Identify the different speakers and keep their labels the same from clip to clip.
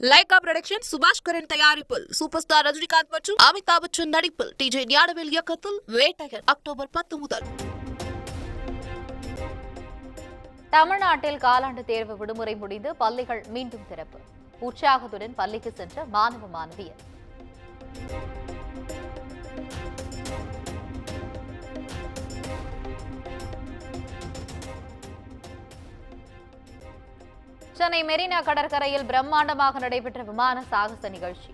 Speaker 1: Lyca production சுபாஷ் கரன் தயாரிப்பில் super star Rajinikanth மற்றும் அமிதாப் பச்சன் நடிப்பில் டிஜே ஞானவேல் இயக்கத்தில் வேட்டையன் அக்டோபர் 10 முதல்.
Speaker 2: தமிழ்நாட்டில் காலாண்டு தேர்வு விடுமுறை முடிந்து பள்ளிகள் மீண்டும் திறப்பு. உற்சாகத்துடன் பள்ளிக்கு சென்ற மாணவ மாணவியர். சென்னை மெரினா கடற்கரையில் பிரம்மாண்டமாக நடைபெற்ற விமான சாகச நிகழ்ச்சி.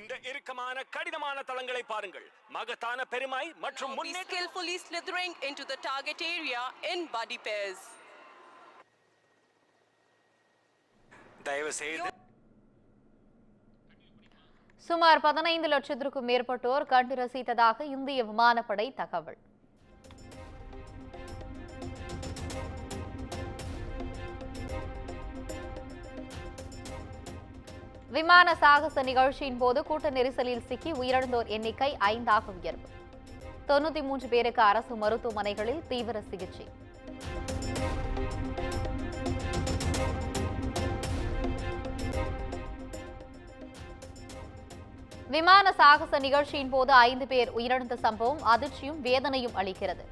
Speaker 3: இந்த இறுக்கமான கடினமான தளங்களை பாருங்கள். மகத்தான பெருமை மற்றும்
Speaker 4: skillfully slithering into the target area in buddy pairs.
Speaker 3: தயவு செய்து
Speaker 2: சுமார் 15 லட்சத்திற்கும் மேற்பட்டோர் கண்டு ரசித்ததாக இந்திய விமானப்படை தகவல். விமான சாகச நிகழ்ச்சியின் போது கூட்ட நெரிசலில் சிக்கி உயிரிழந்தோர் எண்ணிக்கை 5ஆக உயர்வு. 93 பேருக்கு அரசு மருத்துவமனைகளில் தீவிர சிகிச்சை. விமான சாகச நிகழ்ச்சியின் போது 5 பேர் உயிரிழந்த சம்பவம் அதிர்ச்சியும் வேதனையும் அளிக்கிறது.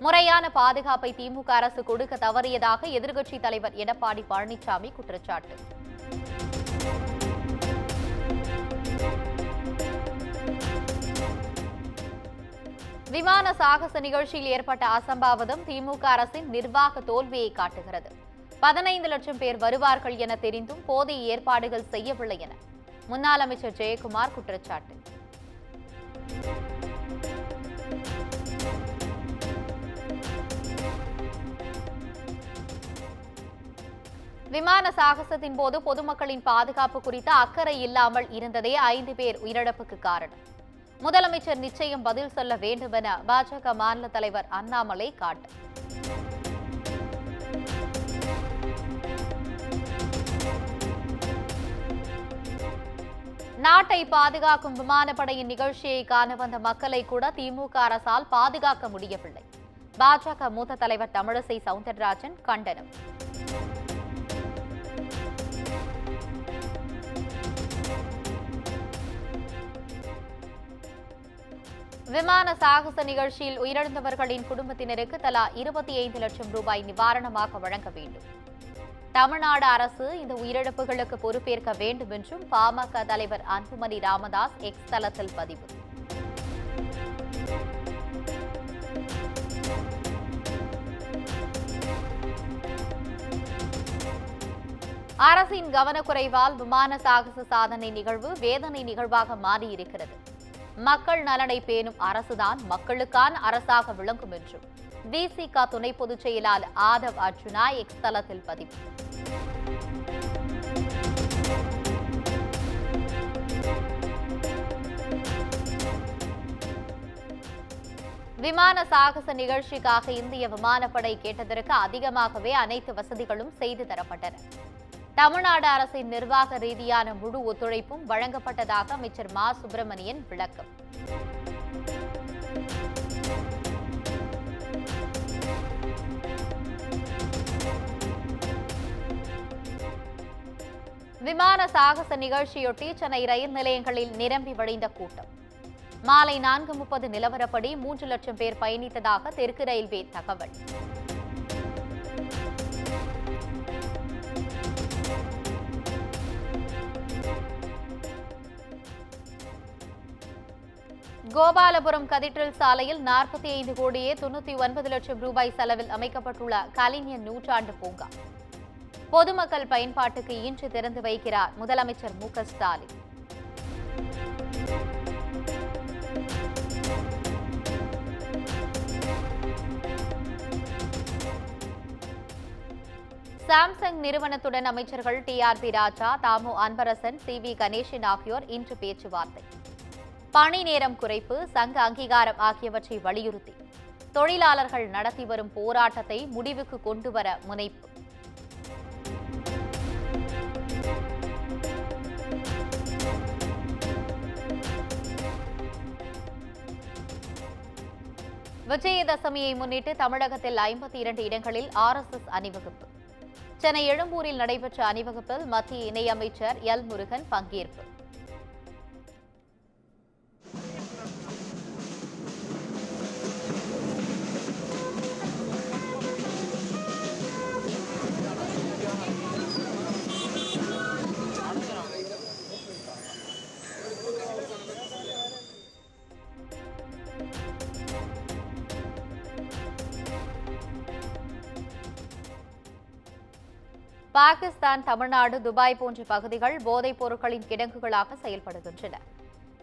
Speaker 2: முறையான பாதுகாப்பை திமுக அரசு கொடுக்க தவறியதாக எதிர்க்கட்சித் தலைவர் எடப்பாடி பழனிசாமி குற்றச்சாட்டு. விமான சாகச நிகழ்ச்சியில் ஏற்பட்ட அசம்பாவிதம் திமுக அரசின் நிர்வாக தோல்வியை காட்டுகிறது. 15 லட்சம் பேர் வருவார்கள் என தெரிந்தும் போதிய ஏற்பாடுகள் செய்யவில்லை என முன்னாள் அமைச்சர் ஜெயக்குமார் குற்றச்சாட்டு. விமான சாகசத்தின் போது பொதுமக்களின் பாதுகாப்பு குறித்த அக்கறை இல்லாமல் இருந்ததே 5 பேர் உயிரிழப்புக்கு காரணம். முதலமைச்சர் நிச்சயம் பதில் சொல்ல வேண்டும் என பாஜக மாநில தலைவர் அண்ணாமலை காட்டு. நாட்டை பாதுகாக்கும் விமானப்படையின் நிகழ்ச்சியை காண வந்த மக்களை கூட திமுக அரசால் பாதுகாக்க முடியவில்லை. பாஜக மூத்த தலைவர் தமிழிசை சவுந்தரராஜன் கண்டனம். விமான சாகச நிகழ்ச்சியில் உயிரிழந்தவர்களின் குடும்பத்தினருக்கு தலா 25 லட்சம் ரூபாய் நிவாரணமாக வழங்க வேண்டும். தமிழ்நாடு அரசு இந்த உயிரிழப்புகளுக்கு பொறுப்பேற்க வேண்டும் என்றும் பாமக தலைவர் அன்புமணி ராமதாஸ் எக்ஸ் தளத்தில் பதிவு. அரசின் கவனக்குறைவால் விமான சாகச சாதனை நிகழ்வு வேதனை நிகழ்வாக மாறியிருக்கிறது. மக்கள் நலனை பேணும் அரசுதான் மக்களுக்கான அரசாக விளங்கும் என்றும் விசிக துணை பொதுச் செயலாளர் ஆதவ் அர்ஜுனா எக்ஸ் தளத்தில் பதிவு. விமான சாகச நிகழ்ச்சிக்காக இந்திய விமானப்படை கேட்டதற்கு அதிகமாகவே அனைத்து வசதிகளும் செய்து தரப்பட்டன. தமிழ்நாடு அரசின் நிர்வாக ரீதியான முழு ஒத்துழைப்பும் வழங்கப்பட்டதாக அமைச்சர் மா சுப்பிரமணியன் விளக்கம். விமான சாகச நிகழ்ச்சியொட்டி சென்னை ரயில் நிலையங்களில் நிரம்பி வழிந்த கூட்டம். மாலை 4:30 நிலவரப்படி 3 லட்சம் பேர் பயணித்ததாக தெற்கு ரயில்வே தகவல். கோபாலபுரம் கதீட்ரல் சாலையில் 45 கோடியே 99 லட்சம் ரூபாய் செலவில் அமைக்கப்பட்டுள்ள கலைஞர் நூற்றாண்டு பூங்கா பொதுமக்கள் பயன்பாட்டுக்கு இன்று திறந்து வைக்கிறார் முதலமைச்சர் மு.க. ஸ்டாலின். சாம்சங் நிறுவனத்துடன் அமைச்சர்கள் டி.ஆர்.பி. ராஜா, தாமு அன்பரசன், சி.வி. கணேசன் ஆகியோர் இன்று பேச்சுவார்த்தை. பணி நேரம் குறைப்பு, சங்க அங்கீகாரம் ஆகியவற்றை வலியுறுத்தி தொழிலாளர்கள் நடத்தி வரும் போராட்டத்தை முடிவுக்கு கொண்டுவர முனைப்பு. விஜயதசமியை முன்னிட்டு தமிழகத்தில் 52 இடங்களில் RSS அணிவகுப்பு. சென்னை எழும்பூரில் நடைபெற்ற அணிவகுப்பில் மத்திய இணையமைச்சர் எல் முருகன் பங்கேற்பு. பாகிஸ்தான், தமிழ்நாடு, துபாய் போன்ற பகுதிகள் போதைப் பொருட்களின் கிடங்குகளாக செயல்படுகின்றன.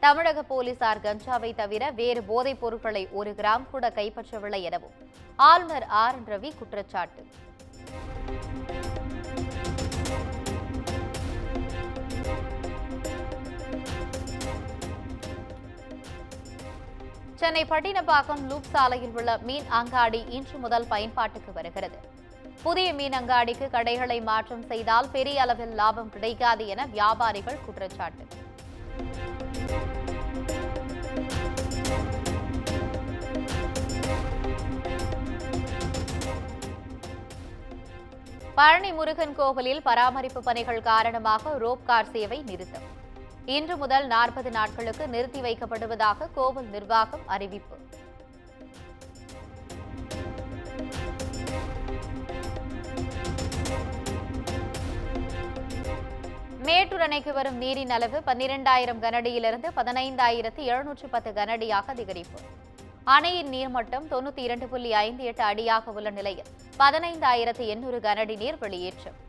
Speaker 2: தமிழக போலீசார் கஞ்சாவை தவிர வேறு போதைப் பொருட்களை 1 கிராம் கூட கைப்பற்றவில்லை எனவும் ஆளுநர் RN ரவி குற்றச்சாட்டு. சென்னை பட்டினப்பாக்கம் லூப் சாலையில் உள்ள மீன் அங்காடி இன்று முதல் பயன்பாட்டுக்கு வருகிறது. புதிய மீன் அங்காடிக்கு கடைகளை மாற்றம் செய்தால் பெரிய அளவில் லாபம் கிடைக்காது என வியாபாரிகள் குற்றச்சாட்டு. பழனி முருகன் கோவிலில் பராமரிப்பு பணிகள் காரணமாக ரோப் கார் சேவை நிறுத்தம். இன்று முதல் 40 நாட்களுக்கு நிறுத்தி வைக்கப்படுவதாக கோவில் நிர்வாகம் அறிவிப்பு. மேட்டூர் அணைக்கு வரும் நீரின் அளவு 12,000 கனஅடியிலிருந்து 15,710 கனஅடியாக அதிகரிப்பு. அணையின் நீர்மட்டம் 92.58 அடியாக உள்ள நிலையில் 15,800 கனஅடி நீர் வெளியேற்றம்.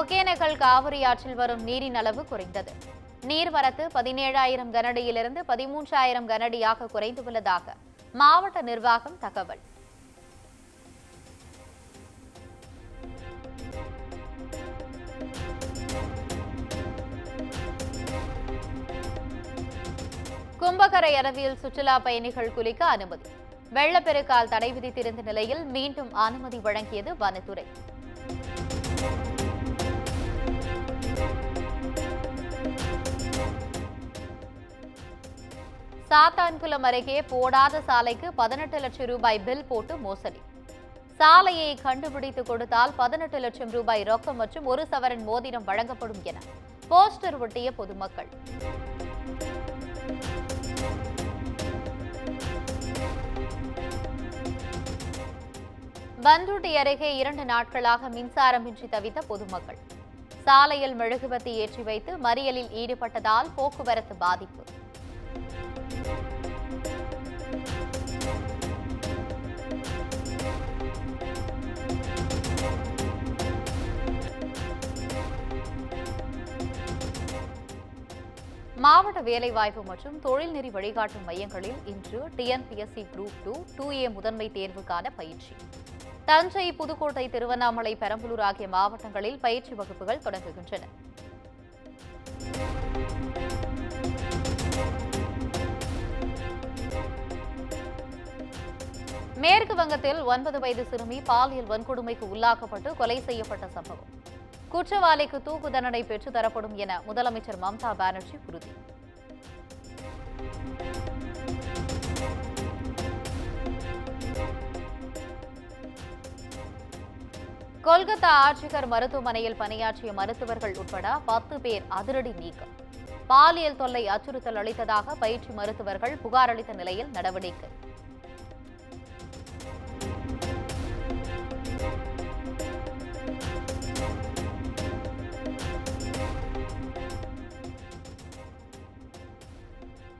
Speaker 2: ஒகேனக்கல் காவிரி ஆற்றில் வரும் நீரின் அளவு குறைந்தது. நீர்வரத்து 17,000 கனஅடியிலிருந்து 13,000 கனஅடியாக குறைந்துள்ளதாக மாவட்ட நிர்வாகம் தகவல். கும்பகரை அருவியில் சுற்றுலா பயணிகள் குளிக்க அனுமதி. வெள்ளப்பெருக்கால் தடை விதித்திருந்த நிலையில் மீண்டும் அனுமதி வழங்கியது வனத்துறை. சாத்தான்குளம் அருகே போடாத சாலைக்கு 18 லட்சம் ரூபாய் பில் போட்டு மோசடி. சாலையை கண்டுபிடித்து கொடுத்தால் 18 லட்சம் ரூபாய் ரொக்கம் மற்றும் 1 சவரன் மோதிரம் வழங்கப்படும் என போஸ்டர் ஒட்டிய பொதுமக்கள். பண்ருட்டி அருகே 2 நாட்களாக மின்சாரமின்றி தவித்த பொதுமக்கள். சாலையில் மெழுகுவர்த்தி ஏற்றி வைத்து மறியலில் ஈடுபட்டதால் போக்குவரத்து பாதிப்பு. மாவட்ட வேலைவாய்ப்பு மற்றும் தொழில்நெறி வழிகாட்டும் மையங்களில் இன்று TNPSC குரூப் 2, 2A முதன்மை தேர்வுக்கான பயிற்சி. தஞ்சை, புதுக்கோட்டை, திருவண்ணாமலை, பெரம்பலூர் ஆகிய மாவட்டங்களில் பயிற்சி வகுப்புகள் தொடங்குகின்றன. மேற்கு வங்கத்தில் 9 வயது சிறுமி பாலியல் வன்கொடுமைக்கு உள்ளாக்கப்பட்டு கொலை செய்யப்பட்ட சம்பவம். குற்றவாளிக்கு தூக்கு தண்டனை பெற்றுத் தரப்படும் என முதலமைச்சர் மம்தா பானர்ஜி உறுதி. கொல்கத்தா ஆர்ஜிகர் மருத்துவமனையில் பணியாற்றிய மருத்துவர்கள் உட்பட 10 பேர் அதிரடி நீக்கம். பாலியல் தொல்லை, அச்சுறுத்தல் அளித்ததாக பயிற்சி மருத்துவர்கள் புகார் அளித்த நிலையில் நடவடிக்கை.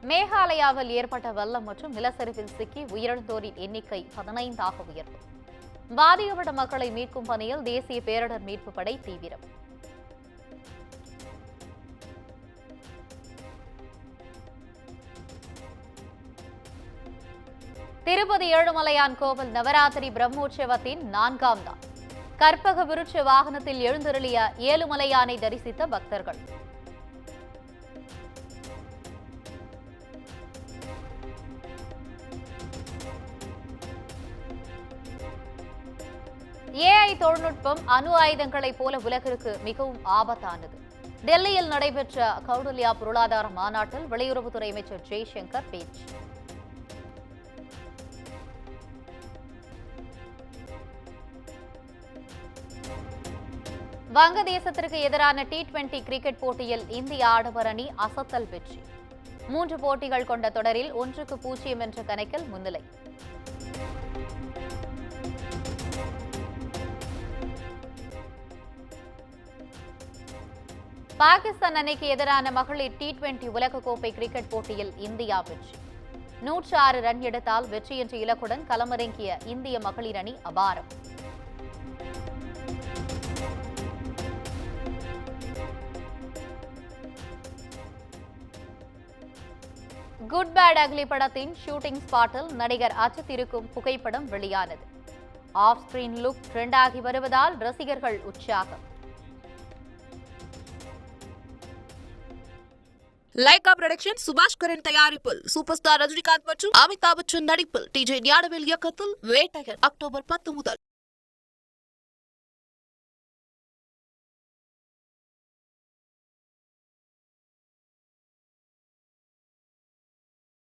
Speaker 2: மேகாலயாவில் ஏற்பட்ட வெள்ளம் மற்றும் நிலச்சரிவில் சிக்கி உயிரிழந்தோரின் எண்ணிக்கை 15ஆக உயர்வு. பாதிக்கப்பட்ட மக்களை மீட்கும் பணியில் தேசிய பேரிடர் மீட்புப் படை தீவிரம். திருப்பதி ஏழுமலையான் கோவில் நவராத்திரி பிரம்மோற்சவத்தின் 4ஆம் நாள். கற்பக விருட்ச வாகனத்தில் எழுந்தருளிய ஏழுமலையானை தரிசித்த பக்தர்கள். AI தொழில்நுட்பம் அணு ஆயுதங்களைப் போல உலகிற்கு மிகவும் ஆபத்தானது. டெல்லியில் நடைபெற்ற கௌடல்யா பொருளாதார மாநாட்டில் வெளியுறவுத்துறை அமைச்சர் ஜெய்சங்கர் பேச்சு. வங்கதேசத்திற்கு எதிரான T20 கிரிக்கெட் போட்டியில் இந்திய ஆடவர் அணி அசத்தல் வெற்றி. 3 போட்டிகள் கொண்ட தொடரில் 1-0 என்ற கணக்கில் முன்னிலை. பாகிஸ்தான் அணிக்கு எதிரான மகளிர் T20 உலகக்கோப்பை கிரிக்கெட் போட்டியில் இந்தியா வெற்றி. 106 ரன் எடுத்தால் வெற்றி என்ற இலக்குடன் களமிறங்கிய இந்திய மகளிர் அணி அபாரம். குட் பேட் அக்லி படத்தின் ஷூட்டிங் ஸ்பாட்டில் நடிகர் அஜித் இருக்கும் புகைப்படம் வெளியானது. ஆஃப் ஸ்கிரீன் லுக் ட்ரெண்டாகி வருவதால் ரசிகர்கள் உற்சாகம்.
Speaker 1: லைகா புரொடக்ஷன் சுபாஷ் கரன் தயாரிப்பில் சூப்பர் ஸ்டார் ரஜினிகாந்த் மற்றும் அமிதாப் பச்சன் நடிப்பில் டிஜே ஞானவேல் இயக்கத்தில் வேட்டையன் அக்டோபர் 10 முதல்